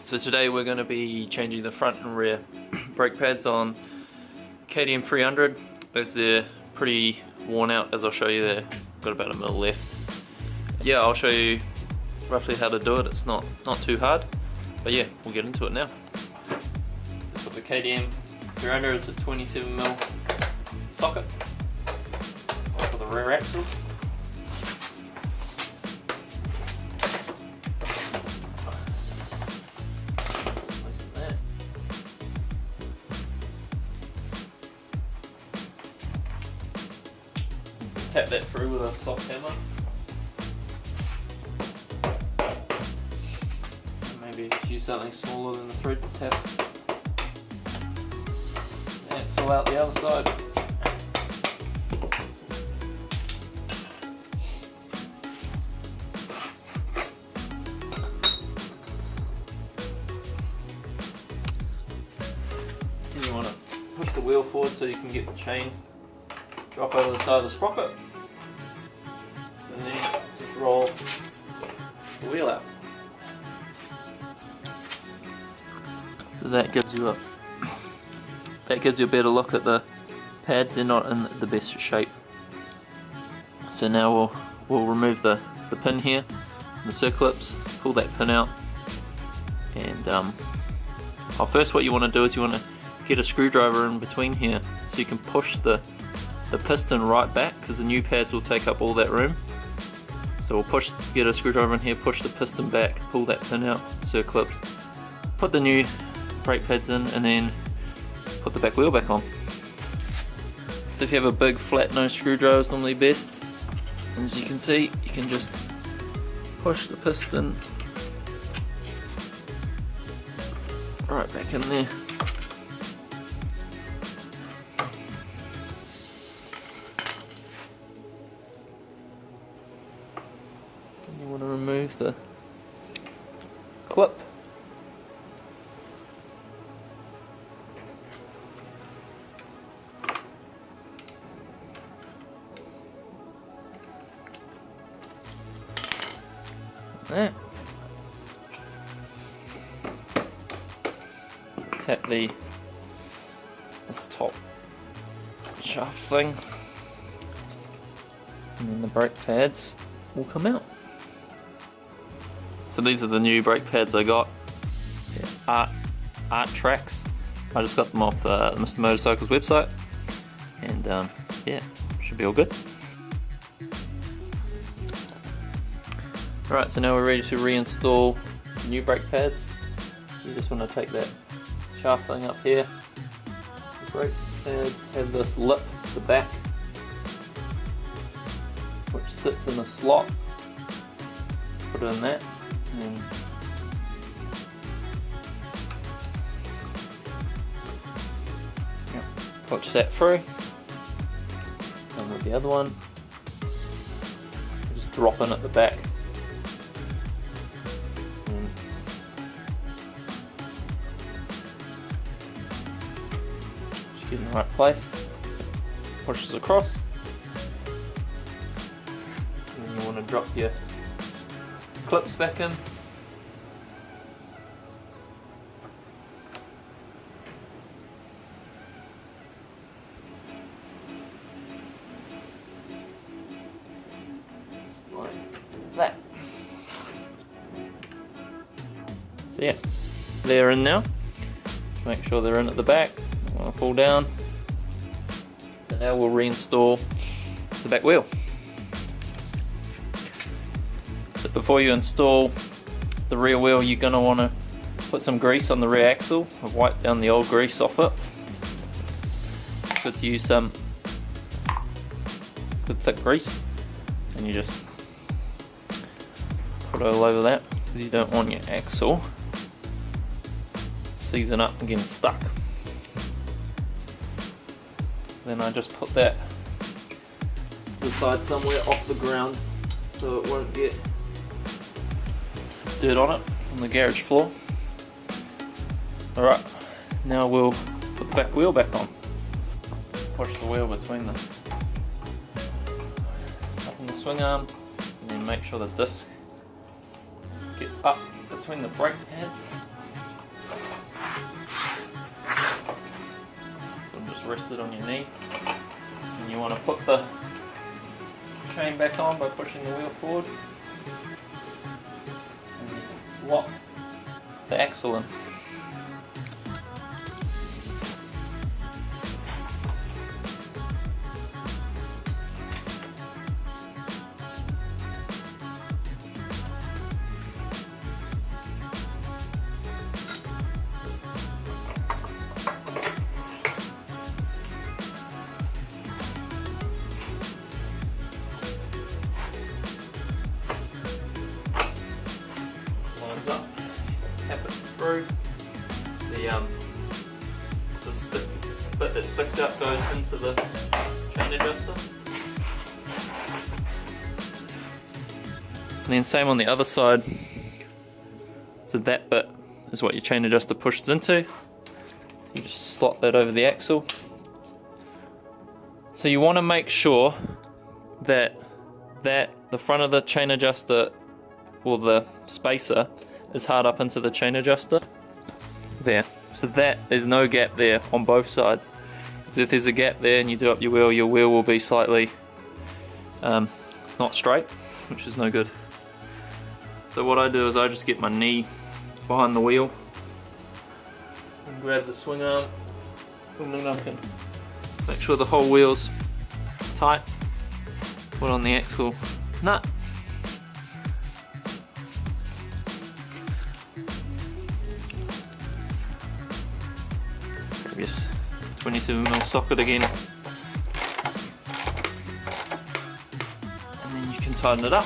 So today we're going to be changing the front and rear brake pads on KTM 300 as they're pretty worn out, as I'll show you there. Got about a mil left. Yeah, I'll show you roughly how to do it. It's not too hard, but yeah, we'll get into it now. So the KTM 300 is a 27mm socket for the rear axle. Tap that through with a soft hammer. Maybe just use something smaller than the thread to tap. Yeah, it's all out the other side. And you want to push the wheel forward so you can get the chain drop over the side of the sprocket, and then just roll the wheel out. So that gives you a better look at the pads. They're not in the best shape. So now we'll remove the pin here, the circlips, pull that pin out, and first what you want to do is you want to get a screwdriver in between here so you can push the piston right back, because the new pads will take up all that room. So we'll get a screwdriver in here, push the piston back, pull that pin out, circlips, put the new brake pads in, and then put the back wheel back on. So if you have a big flat nose screwdriver, it's normally best. And as you can see, you can just push the piston right back in there. You want to remove the clip. There. Tap this top shaft thing, and then the brake pads will come out. So these are the new brake pads I got. Art Tracks. I just got them off Mr. Motorcycle's website, and yeah, should be all good. Alright, so now we're ready to reinstall the new brake pads. You just want to take that shaft thing up here. The brake pads have this lip at the back, which sits in a slot. Put it in that. And push that through, and with the other one, just drop in at the back. And just get in the right place, pushes across, and then you want to drop your clips back in. Just like that. So yeah, they're in now. Just make sure they're in at the back. Don't want to fall down. So now we'll reinstall the back wheel. Before you install the rear wheel, you're going to want to put some grease on the rear axle. I've wiped down the old grease off it. It's good to use some good thick grease, and you just put it all over that, because you don't want your axle seizing up and getting stuck. Then I just put that to the side somewhere off the ground so it won't get dirt on it on the garage floor. Alright, now we'll put the back wheel back on. Push the wheel between the swing arm, and then make sure the disc gets up between the brake pads. rested on your knee. And you want to put the chain back on by pushing the wheel forward. And you can slot the axle in. Up, tap it through. The bit that sticks out goes into the chain adjuster. And then same on the other side. So that bit is what your chain adjuster pushes into. So you just slot that over the axle. So you want to make sure that the front of the chain adjuster, or the spacer, is hard up into the chain adjuster. There. So that there's no gap there on both sides. Because if there's a gap there and you do up your wheel will be slightly not straight, which is no good. So what I do is I just get my knee behind the wheel and grab the swing arm, swing it up and make sure the whole wheel's tight. Put on the axle nut. Grab your 27mm socket again. And then you can tighten it up.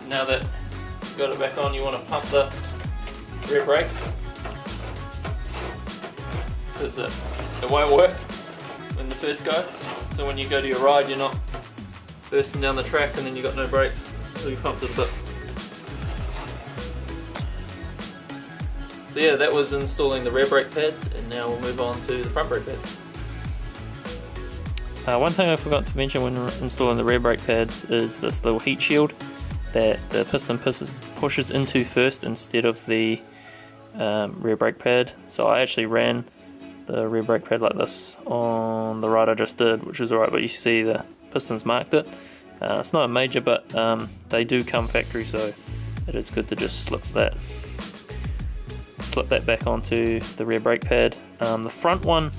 Now that you've got it back on, you want to pump the rear brake, because it won't work when you first go. So when you go to your ride, you're not bursting down the track and then you've got no brakes, so you pumped it a bit. So yeah, that was installing the rear brake pads, and now we'll move on to the front brake pads. One thing I forgot to mention when installing the rear brake pads is this little heat shield that the piston pushes into first instead of the rear brake pad. So I actually ran the rear brake pad like this on the ride I just did, which is alright, but you see the pistons marked it. It's not a major, but they do come factory, so it is good to just slip that back onto the rear brake pad. The front one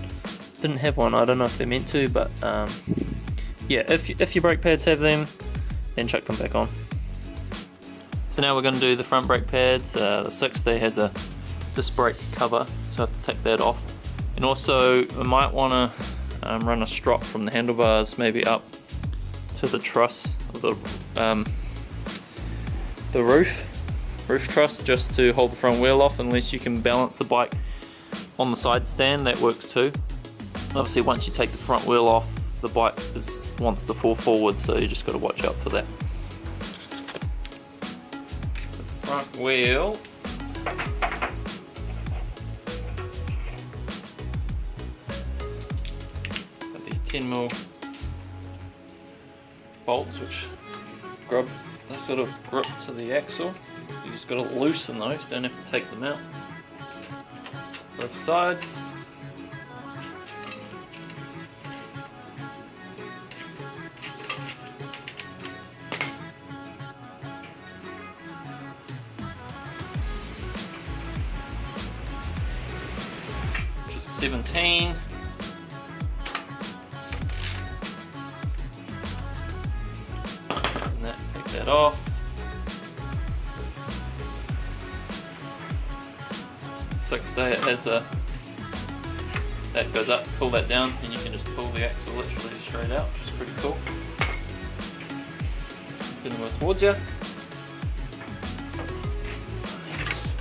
didn't have one, I don't know if they're meant to, but yeah, if your brake pads have them, then chuck them back on. So now we're going to do the front brake pads. The 60 has a disc brake cover, so I have to take that off. And also I might want to run a strop from the handlebars maybe up to the truss of the roof truss, just to hold the front wheel off, unless you can balance the bike on the side stand, that works too. Obviously once you take the front wheel off, the bike wants to fall forward, so you just got to watch out for that. Front wheel. Got these 10mm bolts which grab the sort of grip to the axle. You just got to loosen those, don't have to take them out. Both sides. Just 17. And take that off. Day it has that goes up, pull that down, and you can just pull the axle literally straight out, which is pretty cool. Continue towards you. Just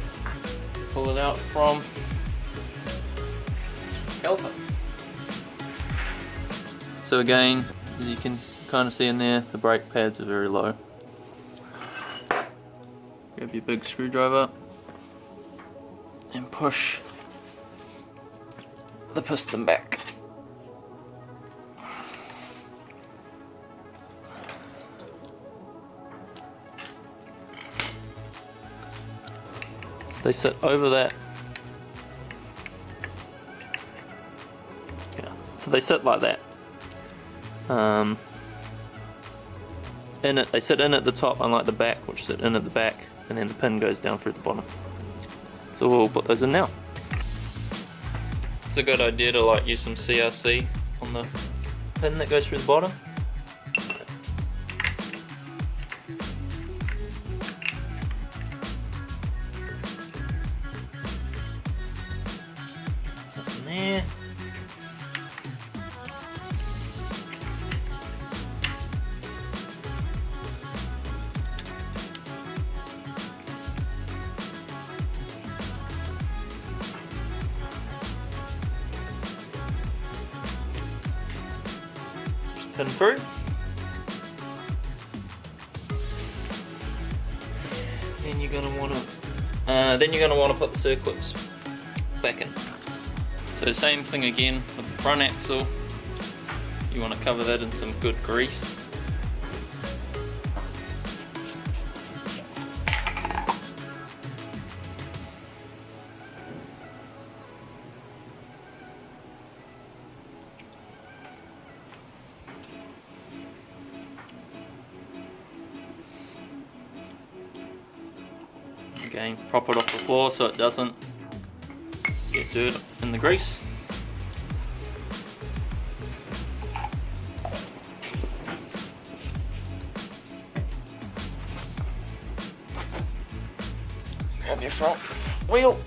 pull it out from the caliper. So again, as you can kind of see in there, the brake pads are very low. Grab your big screwdriver and push the piston back. they sit over that. Yeah. So they sit like that. They sit in at the top, unlike the back, which sit in at the back, and then the pin goes down through the bottom. So we'll put those in now. It's a good idea to like use some CRC on the pin that goes through the bottom. Something there. Pin through. Then you're gonna want to put the circlips back in. So same thing again with the front axle. You want to cover that in some good grease. Again, prop it off the floor so it doesn't get dirt in the grease. Grab your front wheel.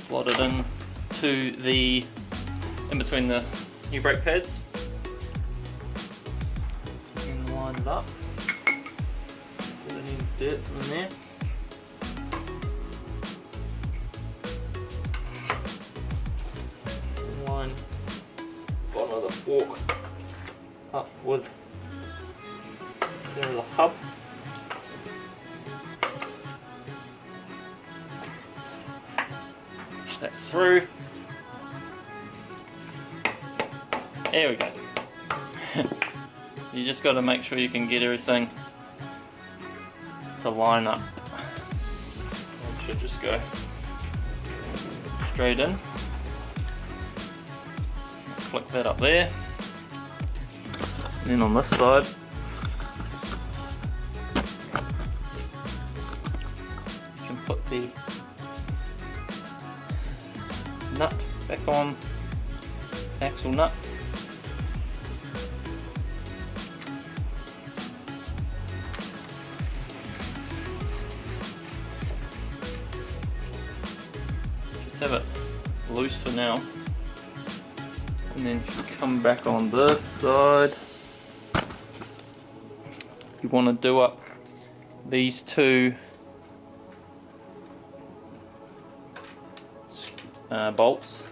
Slot it in to the in between the new brake pads and line it up. Put any dirt in there. Line bottom of the fork up with the center of the hub. That through. There we go. You just got to make sure you can get everything to line up. It should just go straight in. Click that up there. And then on this side, you can put the nut back on, axle nut. Just have it loose for now, and then if you come back on this side, you want to do up these two bolts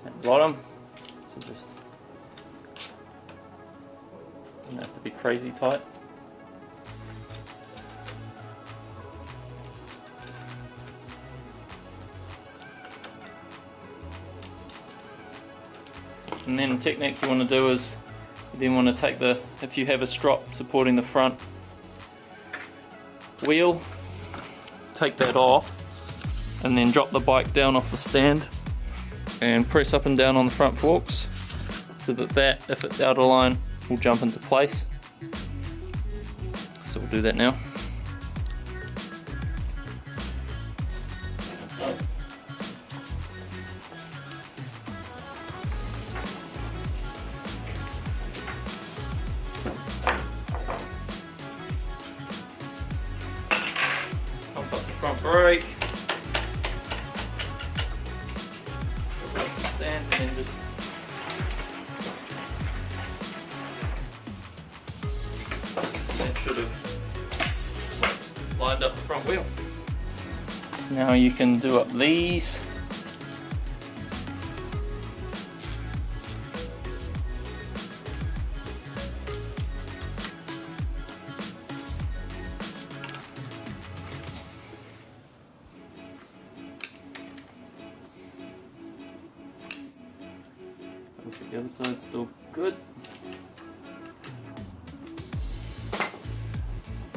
at the bottom, so just don't have to be crazy tight. And then the technique you want to do is you then want to take the, if you have a strop supporting the front wheel, take that off and then drop the bike down off the stand and press up and down on the front forks so that if it's out of line, will jump into place. So we'll do that now. Pump up the front brake. Stand and then just that should have lined up the front wheel. Now you can do up these. check the other side, still good.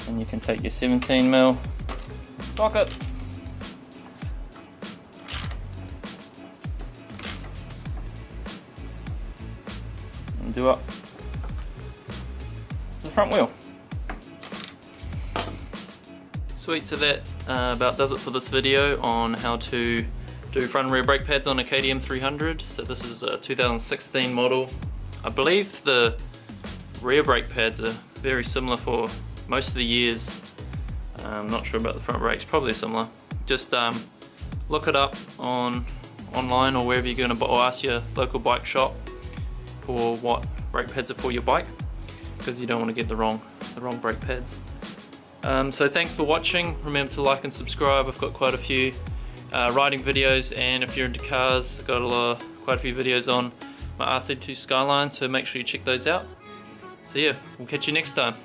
And you can take your 17mm socket and do up the front wheel. Sweet, so that about does it for this video on how to do front and rear brake pads on a KTM 300. So this is a 2016 model. I believe the rear brake pads are very similar for most of the years. I'm not sure about the front brakes, probably similar. Just look it up online or wherever you're going to buy, or ask your local bike shop for what brake pads are for your bike, because you don't want to get the wrong brake pads. So thanks for watching. Remember to like and subscribe. I've got quite a few riding videos, and if you're into cars, I've got quite a few videos on my R32 Skyline, so make sure you check those out. So yeah, we'll catch you next time.